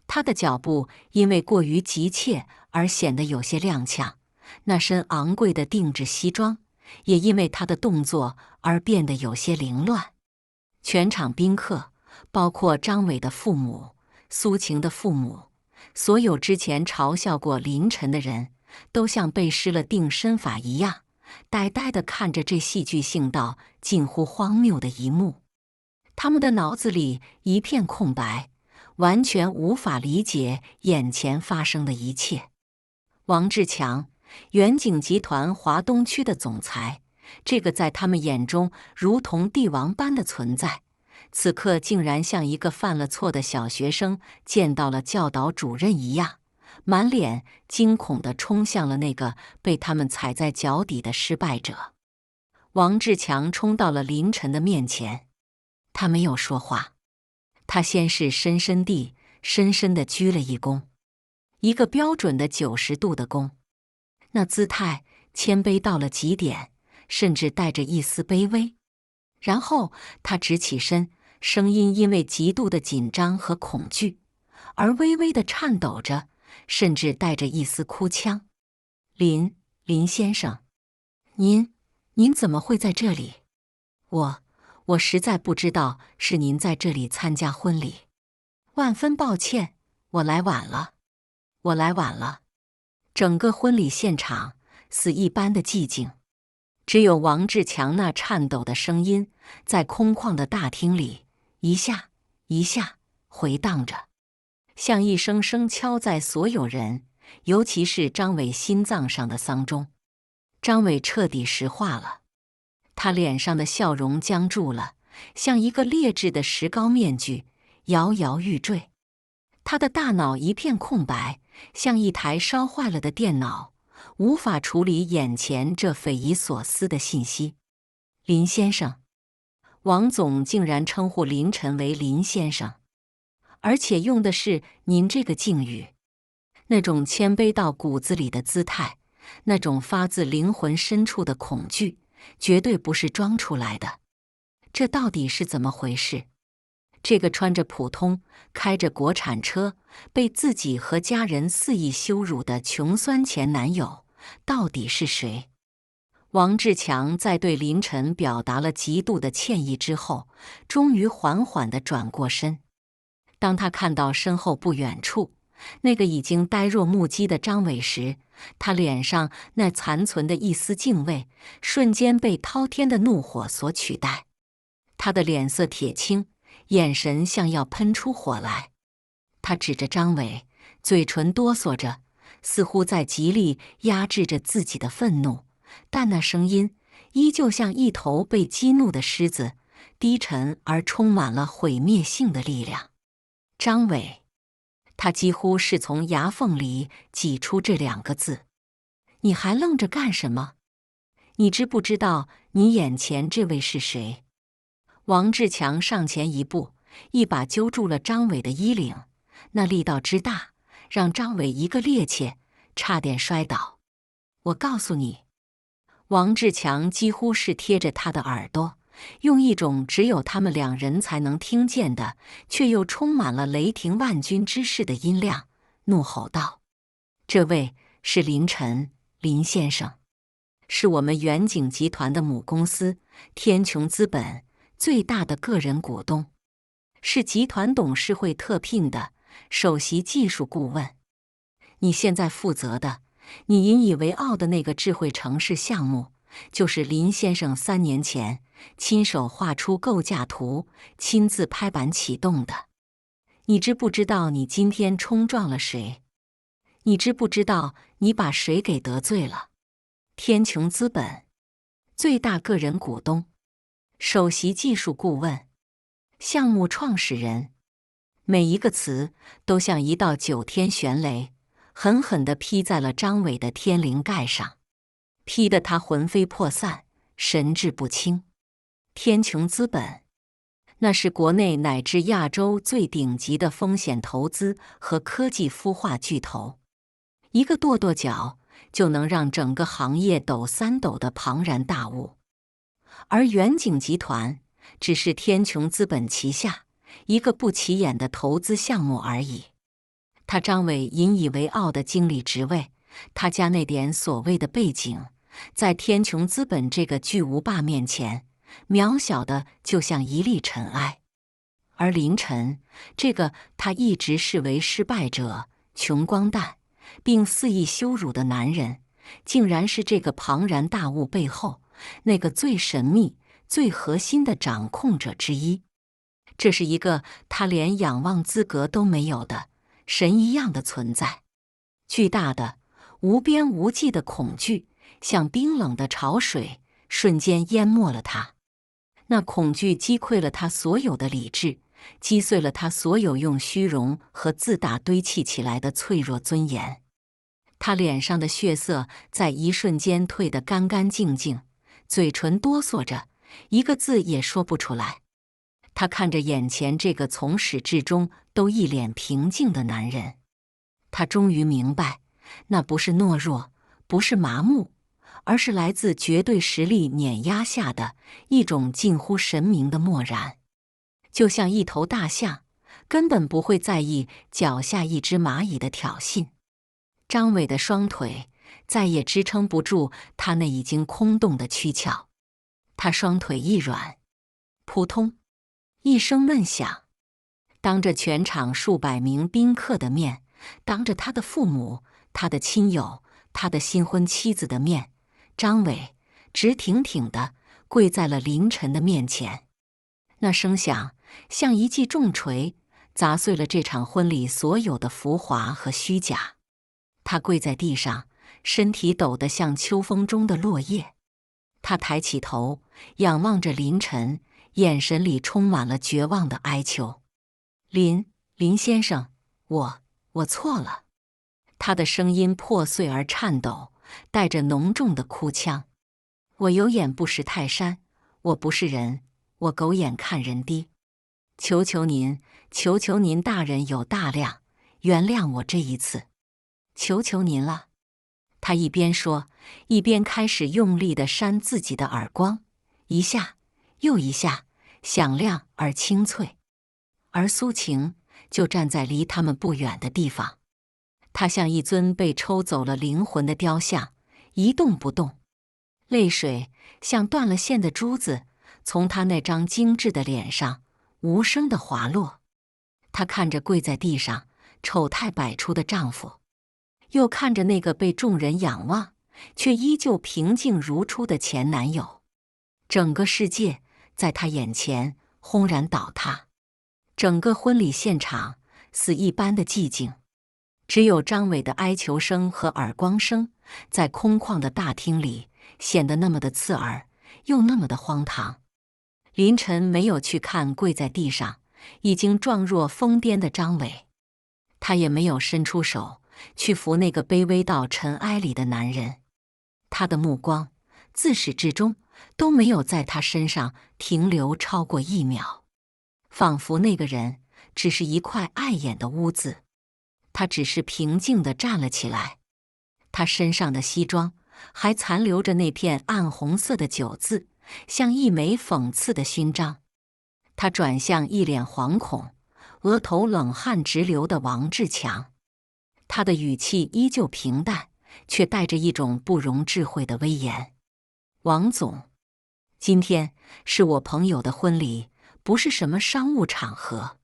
他的脚步因为过于急切而显得有些踉跄，那身昂贵的定制西装也因为他的动作而变得有些凌乱。全场宾客，包括张伟的父母、苏晴的父母，所有之前嘲笑过林晨的人，都像被施了定身法一样，呆呆地看着这戏剧性到近乎荒谬的一幕。他们的脑子里一片空白，完全无法理解眼前发生的一切。王志强，远景集团华东区的总裁，这个在他们眼中如同帝王般的存在，此刻竟然像一个犯了错的小学生见到了教导主任一样，满脸惊恐地冲向了那个被他们踩在脚底的失败者。王志强冲到了林晨的面前，他没有说话，他先是深深地鞠了一躬，一个标准的90度的躬，那姿态谦卑到了极点，甚至带着一丝卑微。然后他直起身，声音因为极度的紧张和恐惧而微微地颤抖着，甚至带着一丝哭腔：“林先生，您怎么会在这里？我实在不知道是您在这里参加婚礼，万分抱歉，我来晚了。”整个婚礼现场死一般的寂静，只有王志强那颤抖的声音在空旷的大厅里一下一下回荡着，像一声声敲在所有人，尤其是张伟心脏上的丧钟。张伟彻底石化了，他脸上的笑容僵住了，像一个劣质的石膏面具，摇摇欲坠。他的大脑一片空白，像一台烧坏了的电脑，无法处理眼前这匪夷所思的信息。林先生，王总竟然称呼林晨为林先生，而且用的是您这个敬语，那种谦卑到骨子里的姿态，那种发自灵魂深处的恐惧，绝对不是装出来的。这到底是怎么回事？这个穿着普通、开着国产车、被自己和家人肆意羞辱的穷酸前男友，到底是谁？王志强在对林晨表达了极度的歉意之后，终于缓缓地转过身。当他看到身后不远处那个已经呆若木鸡的张伟时，他脸上那残存的一丝敬畏，瞬间被滔天的怒火所取代。他的脸色铁青，眼神像要喷出火来。他指着张伟，嘴唇哆嗦着，似乎在极力压制着自己的愤怒，但那声音依旧像一头被激怒的狮子，低沉而充满了毁灭性的力量。张伟，他几乎是从牙缝里挤出这2个字：“你还愣着干什么？你知不知道你眼前这位是谁？”王志强上前一步，一把揪住了张伟的衣领，那力道之大，让张伟一个趔趄，差点摔倒。“我告诉你。”王志强几乎是贴着他的耳朵，用一种只有他们2人才能听见的，却又充满了雷霆万钧之势的音量，怒吼道：“这位是林晨，林先生，是我们远景集团的母公司天穹资本最大的个人股东，是集团董事会特聘的首席技术顾问。你现在负责的，你引以为傲的那个智慧城市项目，就是林先生3年前亲手画出构架图，亲自拍板启动的。你知不知道你今天冲撞了谁？你知不知道你把谁给得罪了？天穹资本最大个人股东，首席技术顾问，项目创始人。”每一个词都像一道9天玄雷，狠狠地劈在了张伟的天灵盖上，劈得他魂飞魄散，神志不清。天穹资本。那是国内乃至亚洲最顶级的风险投资和科技孵化巨头，一个跺跺脚就能让整个行业抖三抖的庞然大物。而远景集团只是天穹资本旗下一个不起眼的投资项目而已。他张伟引以为傲的经理职位，他家那点所谓的背景，在天穹资本这个巨无霸面前，渺小的就像一粒尘埃。而林晨，这个他一直视为失败者、穷光蛋，并肆意羞辱的男人，竟然是这个庞然大物背后那个最神秘、最核心的掌控者之一。这是一个他连仰望资格都没有的神一样的存在。巨大的、无边无际的恐惧，像冰冷的潮水，瞬间淹没了他。那恐惧击溃了他所有的理智，击碎了他所有用虚荣和自大堆砌起来的脆弱尊严。他脸上的血色在一瞬间退得干干净净，嘴唇哆嗦着，一个字也说不出来。他看着眼前这个从始至终都一脸平静的男人，他终于明白，那不是懦弱，不是麻木，而是来自绝对实力碾压下的一种近乎神明的漠然。就像一头大象，根本不会在意脚下一只蚂蚁的挑衅。张伟的双腿再也支撑不住他那已经空洞的躯壳，他双腿一软，扑通一声闷响，当着全场数百名宾客的面，当着他的父母、他的亲友、他的新婚妻子的面，张伟直挺挺地跪在了林晨的面前。那声响像一记重锤，砸碎了这场婚礼所有的浮华和虚假。他跪在地上，身体抖得像秋风中的落叶。他抬起头，仰望着林晨，眼神里充满了绝望的哀求。林先生，我错了。他的声音破碎而颤抖，带着浓重的哭腔。我有眼不识泰山，我不是人，我狗眼看人低。求求您大人有大量，原谅我这一次。求求您了。他一边说，一边开始用力地扇自己的耳光，一下又一下，响亮而清脆。而苏晴就站在离他们不远的地方，她像一尊被抽走了灵魂的雕像，一动不动。泪水像断了线的珠子，从她那张精致的脸上无声地滑落。她看着跪在地上丑态百出的丈夫，又看着那个被众人仰望却依旧平静如初的前男友。整个世界在她眼前轰然倒塌，整个婚礼现场死一般的寂静，只有张伟的哀求声和耳光声在空旷的大厅里显得那么的刺耳，又那么的荒唐。林晨没有去看跪在地上已经状若疯癫的张伟，他也没有伸出手去扶那个卑微到尘埃里的男人。他的目光自始至终都没有在他身上停留超过1秒，仿佛那个人只是一块碍眼的污渍。他只是平静地站了起来，他身上的西装还残留着那片暗红色的9字，像一枚讽刺的勋章。他转向一脸惶恐、额头冷汗直流的王志强，他的语气依旧平淡，却带着一种不容置喙的威严。王总，今天是我朋友的婚礼，不是什么商务场合，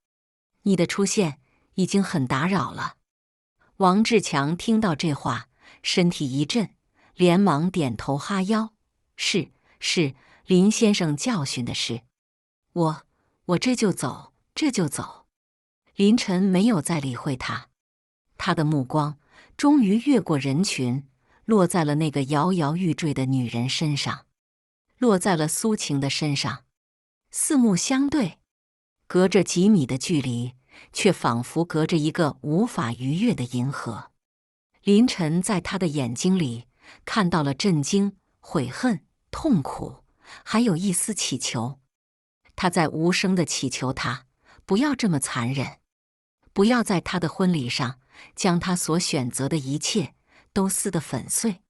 你的出现已经很打扰了。王志强听到这话，身体一震，连忙点头哈腰：是，林先生教训的是。我这就走。林晨没有再理会他，他的目光终于越过人群，落在了那个摇摇欲坠的女人身上，落在了苏晴的身上。四目相对，隔着几米的距离，却仿佛隔着一个无法逾越的银河。林晨在他的眼睛里看到了震惊、悔恨、痛苦，还有一丝乞求。他在无声地祈求他不要这么残忍，不要在他的婚礼上将他所选择的一切都撕得粉碎。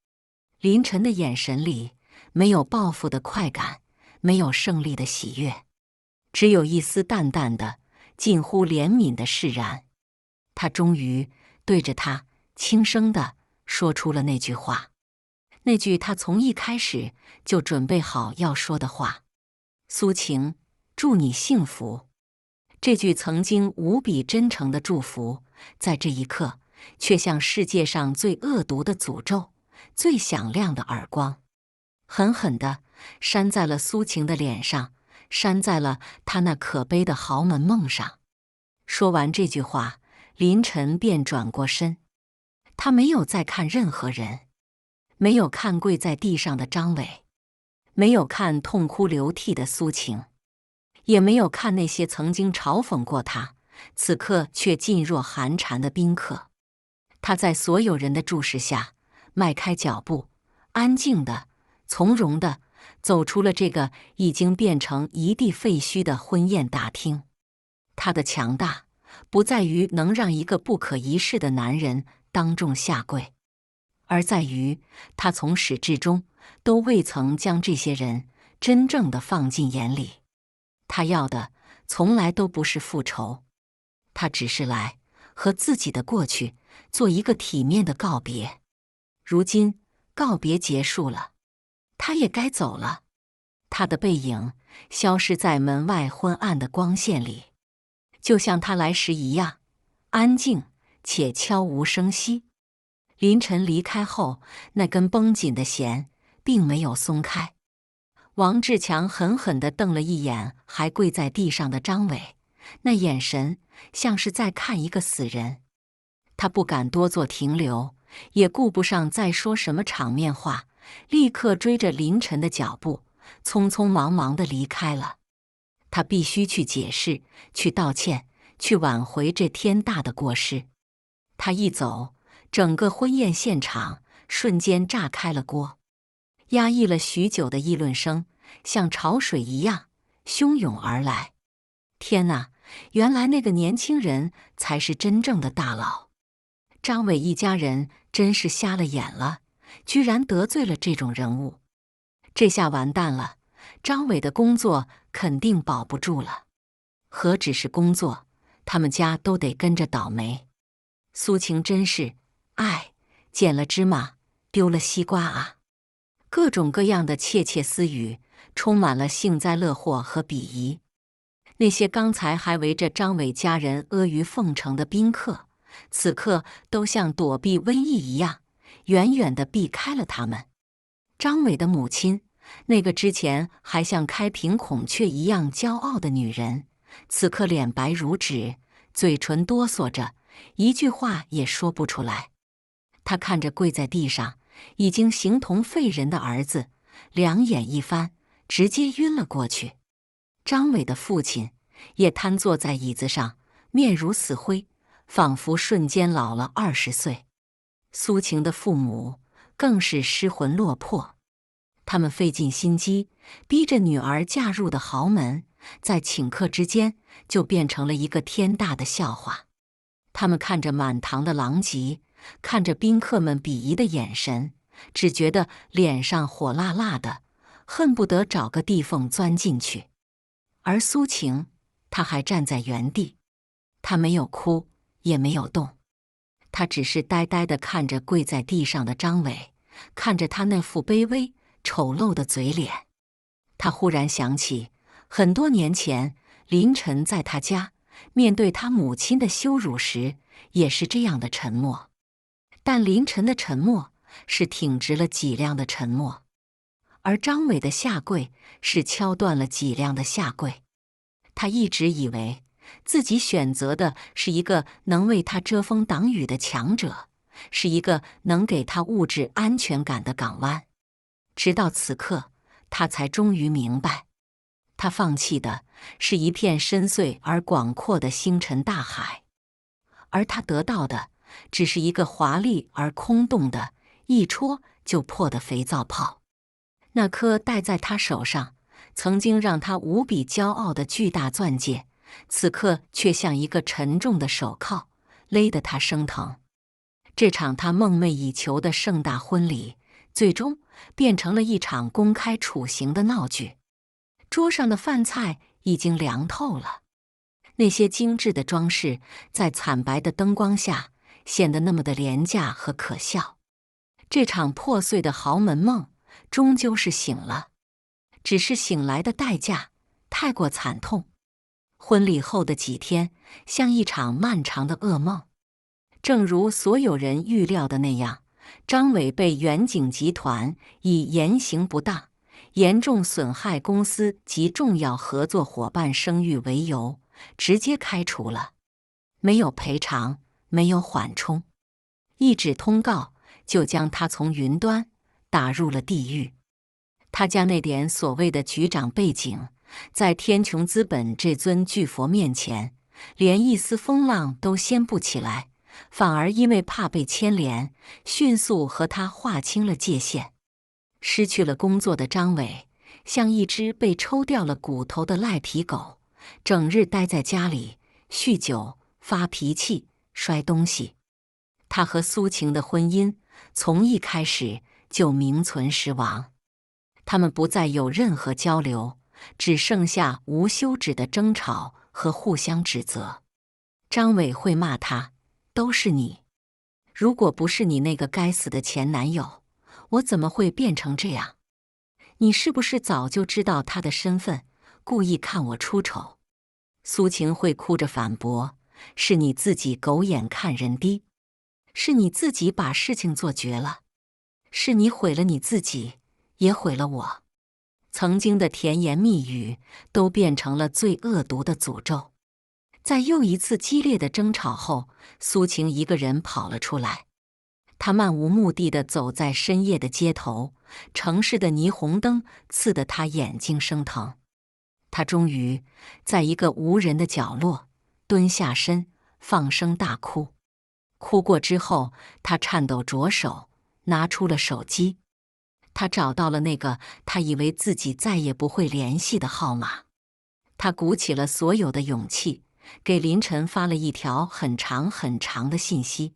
林晨的眼神里没有报复的快感，没有胜利的喜悦，只有一丝淡淡的、近乎怜悯的释然。他终于对着他轻声地说出了那句话，那句他从一开始就准备好要说的话：“苏晴，祝你幸福。”这句曾经无比真诚的祝福，在这一刻却像世界上最恶毒的诅咒，最响亮的耳光，狠狠地扇在了苏晴的脸上，扇在了她那可悲的豪门梦上。说完这句话，林晨便转过身，他没有再看任何人，没有看跪在地上的张伟，没有看痛哭流涕的苏晴，也没有看那些曾经嘲讽过他，此刻却噤若寒蝉的宾客。他在所有人的注视下迈开脚步，安静的、从容的走出了这个已经变成一地废墟的婚宴大厅。他的强大不在于能让一个不可一世的男人当众下跪，而在于他从始至终都未曾将这些人真正的放进眼里。他要的从来都不是复仇，他只是来和自己的过去做一个体面的告别。如今告别结束了，他也该走了。他的背影消失在门外昏暗的光线里，就像他来时一样，安静且悄无声息。林晨离开后，那根绷紧的弦并没有松开。王志强狠狠地瞪了一眼还跪在地上的张伟，那眼神像是在看一个死人。他不敢多做停留，也顾不上再说什么场面话，立刻追着林晨的脚步，匆匆忙忙地离开了。他必须去解释，去道歉，去挽回这天大的过失。他一走，整个婚宴现场瞬间炸开了锅。压抑了许久的议论声像潮水一样汹涌而来。天哪，原来那个年轻人才是真正的大佬。张伟一家人真是瞎了眼了，居然得罪了这种人物。这下完蛋了，张伟的工作肯定保不住了。何止是工作，他们家都得跟着倒霉。苏晴真是，捡了芝麻丢了西瓜啊！各种各样的窃窃私语充满了幸灾乐祸和鄙夷。那些刚才还围着张伟家人阿谀奉承的宾客，此刻都像躲避瘟疫一样，远远地避开了他们。张伟的母亲，那个之前还像开屏孔雀一样骄傲的女人，此刻脸白如纸，嘴唇哆嗦着，一句话也说不出来。她看着跪在地上已经形同废人的儿子，两眼一翻，直接晕了过去。张伟的父亲也瘫坐在椅子上，面如死灰，仿佛瞬间老了20岁。苏晴的父母更是失魂落魄，他们费尽心机逼着女儿嫁入的豪门，在顷刻之间就变成了一个天大的笑话。他们看着满堂的狼藉，看着宾客们鄙夷的眼神，只觉得脸上火辣辣的，恨不得找个地缝钻进去。而苏晴，她还站在原地，她没有哭，也没有动，她只是呆呆地看着跪在地上的张伟，看着他那副卑微丑陋的嘴脸。她忽然想起很多年前林晨在他家面对他母亲的羞辱时，也是这样的沉默。但林晨的沉默是挺直了脊梁的沉默，而张伟的下跪是敲断了脊梁的下跪。他一直以为自己选择的是一个能为他遮风挡雨的强者，是一个能给他物质安全感的港湾。直到此刻，他才终于明白，他放弃的是一片深邃而广阔的星辰大海，而他得到的只是一个华丽而空洞的、一戳就破的肥皂泡。那颗戴在他手上曾经让他无比骄傲的巨大钻戒，此刻却像一个沉重的手铐，勒得他生疼。这场他梦寐以求的盛大婚礼，最终变成了一场公开处刑的闹剧。桌上的饭菜已经凉透了，那些精致的装饰在惨白的灯光下显得那么的廉价和可笑。这场破碎的豪门梦终究是醒了，只是醒来的代价太过惨痛。婚礼后的几天像一场漫长的噩梦。正如所有人预料的那样，张伟被远景集团以言行不当、严重损害公司及重要合作伙伴声誉为由，直接开除了，没有赔偿，没有缓冲，一纸通告就将他从云端打入了地狱。他将那点所谓的局长背景，在天穹资本这尊巨佛面前，连一丝风浪都掀不起来，反而因为怕被牵连，迅速和他划清了界限。失去了工作的张伟，像一只被抽掉了骨头的赖皮狗，整日待在家里，酗酒、发脾气、摔东西。他和苏晴的婚姻从一开始就名存实亡，他们不再有任何交流，只剩下无休止的争吵和互相指责。张伟会骂他：“都是你！如果不是你那个该死的前男友，我怎么会变成这样？你是不是早就知道他的身份，故意看我出丑？”苏晴会哭着反驳：“是你自己狗眼看人低，是你自己把事情做绝了，是你毁了你自己，也毁了我。”曾经的甜言蜜语都变成了最恶毒的诅咒。在又一次激烈的争吵后，苏晴一个人跑了出来。她漫无目的地走在深夜的街头，城市的霓虹灯刺得她眼睛生疼。她终于在一个无人的角落蹲下身，放声大哭。哭过之后，她颤抖着手拿出了手机。她找到了那个她以为自己再也不会联系的号码。她鼓起了所有的勇气，给林晨发了一条很长很长的信息：“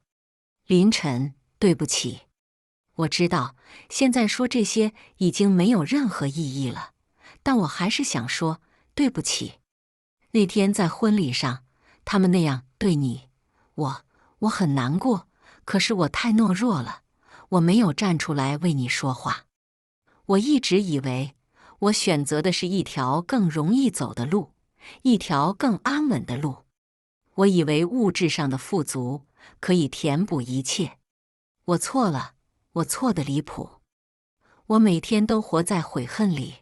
林晨，对不起，我知道现在说这些已经没有任何意义了，但我还是想说对不起。那天在婚礼上，他们那样对你，我很难过，可是我太懦弱了，我没有站出来为你说话。我一直以为我选择的是一条更容易走的路，一条更安稳的路。我以为物质上的富足可以填补一切。我错了，我错得离谱。我每天都活在悔恨里。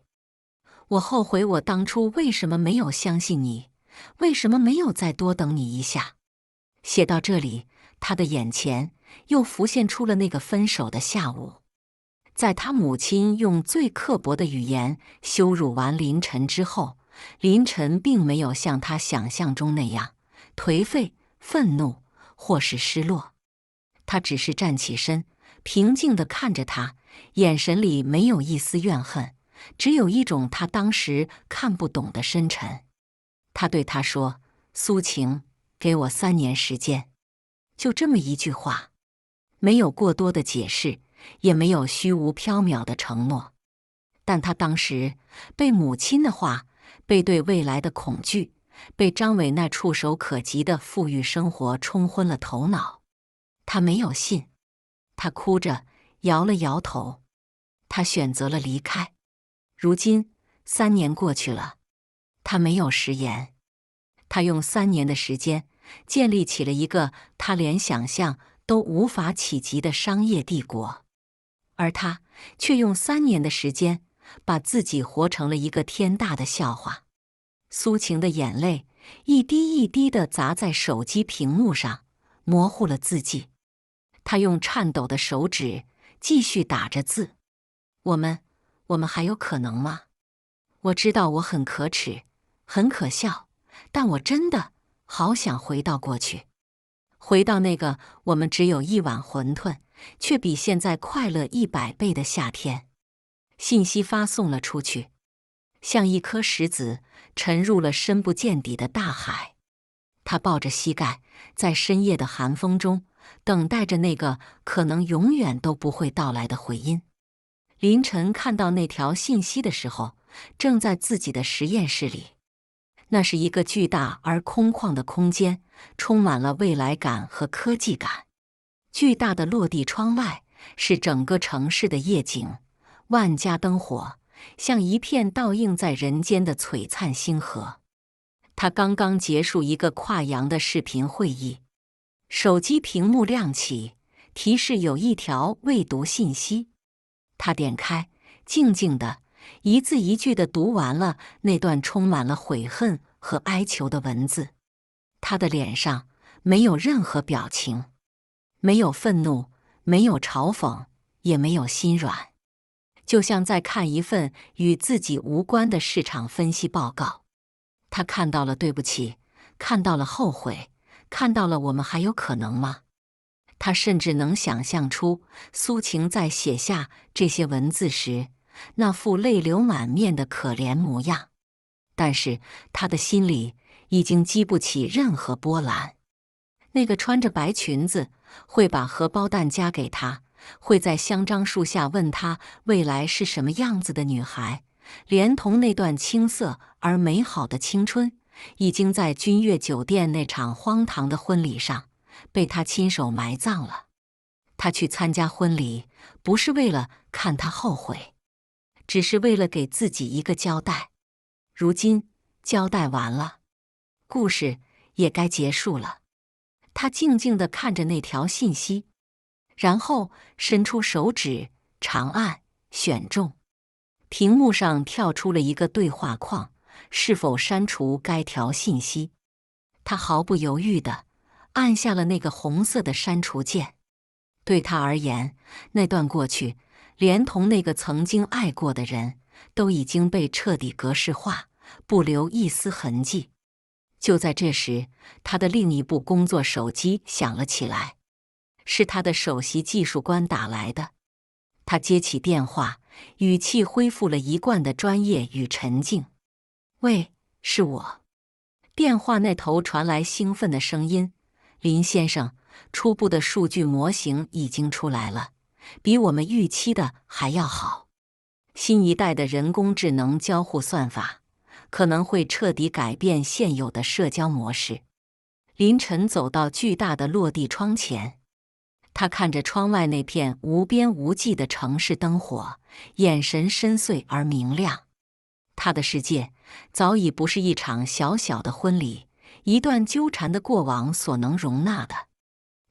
我后悔我当初为什么没有相信你，为什么没有再多等你一下。”写到这里，他的眼前又浮现出了那个分手的下午。在他母亲用最刻薄的语言羞辱完林晨之后，林晨并没有像他想象中那样颓废、愤怒或是失落。他只是站起身，平静地看着他，眼神里没有一丝怨恨，只有一种他当时看不懂的深沉。他对他说：“苏晴，给我3年时间。”就这么一句话，没有过多的解释，也没有虚无缥缈的承诺。但他当时被母亲的话，被对未来的恐惧，被张伟那触手可及的富裕生活冲昏了头脑。他没有信，他哭着摇了摇头。他选择了离开。如今3年过去了，他没有食言。他用3年的时间建立起了一个他连想象都无法企及的商业帝国，而他却用3年的时间把自己活成了一个天大的笑话。苏晴的眼泪一滴一滴地砸在手机屏幕上，模糊了字迹。他用颤抖的手指继续打着字：“我们还有可能吗？我知道我很可耻，很可笑，但我真的好想回到过去，回到那个我们只有一碗馄饨，却比现在快乐100倍的夏天。”信息发送了出去。像一颗石子沉入了深不见底的大海。他抱着膝盖，在深夜的寒风中，等待着那个可能永远都不会到来的回音。林晨看到那条信息的时候，正在自己的实验室里。那是一个巨大而空旷的空间，充满了未来感和科技感。巨大的落地窗外是整个城市的夜景，万家灯火像一片倒映在人间的璀璨星河。他刚刚结束一个跨洋的视频会议，手机屏幕亮起，提示有一条未读信息。他点开，静静地一字一句地读完了那段充满了悔恨和哀求的文字。他的脸上没有任何表情，没有愤怒，没有嘲讽，也没有心软，就像在看一份与自己无关的市场分析报告。他看到了对不起，看到了后悔，看到了我们还有可能吗？他甚至能想象出苏晴在写下这些文字时那副泪流满面的可怜模样，但是他的心里已经激不起任何波澜。那个穿着白裙子，会把荷包蛋夹给他，会在香樟树下问他未来是什么样子的女孩，连同那段青涩而美好的青春，已经在君悦酒店那场荒唐的婚礼上被他亲手埋葬了。他去参加婚礼，不是为了看他后悔，只是为了给自己一个交代。如今交代完了，故事也该结束了。他静静地看着那条信息，然后伸出手指长按选中。屏幕上跳出了一个对话框，是否删除该条信息？他毫不犹豫地按下了那个红色的删除键。对他而言，那段过去，连同那个曾经爱过的人，都已经被彻底格式化，不留一丝痕迹。就在这时，他的另一部工作手机响了起来，是他的首席技术官打来的。他接起电话，语气恢复了一贯的专业与沉静。喂，是我。电话那头传来兴奋的声音：林先生，初步的数据模型已经出来了，比我们预期的还要好。新一代的人工智能交互算法可能会彻底改变现有的社交模式。林晨走到巨大的落地窗前，他看着窗外那片无边无际的城市灯火，眼神深邃而明亮。他的世界早已不是一场小小的婚礼，一段纠缠的过往所能容纳的。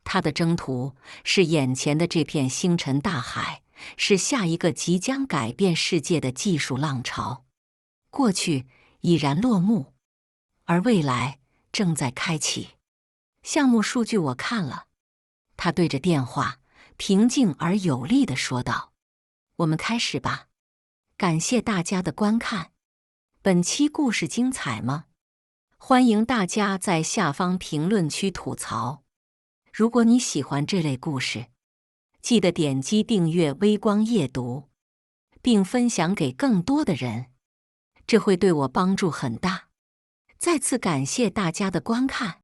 他的征途是眼前的这片星辰大海，是下一个即将改变世界的技术浪潮。过去已然落幕，而未来正在开启。项目数据我看了，他对着电话平静而有力地说道：我们开始吧。感谢大家的观看。本期故事精彩吗？欢迎大家在下方评论区吐槽。如果你喜欢这类故事，记得点击订阅微光夜读，并分享给更多的人，这会对我帮助很大。再次感谢大家的观看。